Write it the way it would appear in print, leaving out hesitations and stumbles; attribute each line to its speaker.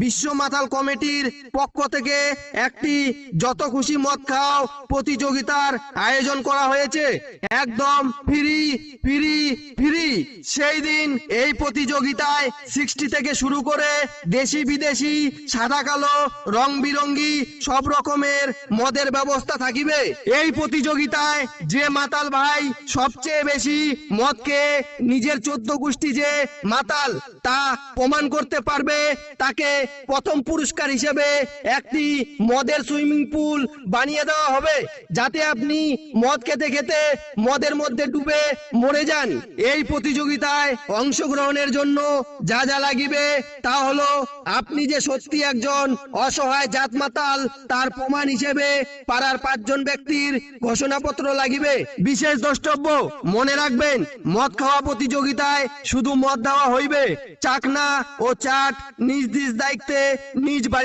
Speaker 1: বিশ্ব মাতাল কমিটির পক্ষ থেকে একটি যত খুশি মদ খাও প্রতিযোগিতার আয়োজন করা হয়েছে। একদম ফ্রি ফ্রি ফ্রি। সেই দিন এই প্রতিযোগিতায় 60 থেকে শুরু করে দেশি বিদেশি সাদা কালো রং বিরঙ্গি সব রকমের মদের ব্যবস্থা থাকিবে। এই প্রতিযোগিতায় যে মাতাল ভাই সবচেয়ে বেশি মদ খেয়ে নিজের 14 গোষ্ঠী যে মাতাল তা প্রমাণ করতে পারবে তাকে প্রথম পুরস্কার হিসেবে একটি মদের সুইমিং পুল বানিয়ে দেওয়া হবে, যাতে আপনি মদ খেতে খেতে মদের মধ্যে ডুবে মরে যান। এই প্রতিযোগিতায় অংশগ্রহণের জন্য যা যা লাগিবে তা হলো আপনি যে সত্যি একজন অসহায় জাত মাতাল তার প্রমাণ হিসেবে পাড়ার 5 জন ব্যক্তির ঘোষণাপত্র লাগিবে। বিশেষ দ্রষ্টব্য মনে রাখবেন, মদ খাওয়া প্রতিযোগিতায় শুধু মদ দেওয়া হইবে, চাকনা ও চাট নিজ নিজ দায়িত্বে নিজ বাড়ি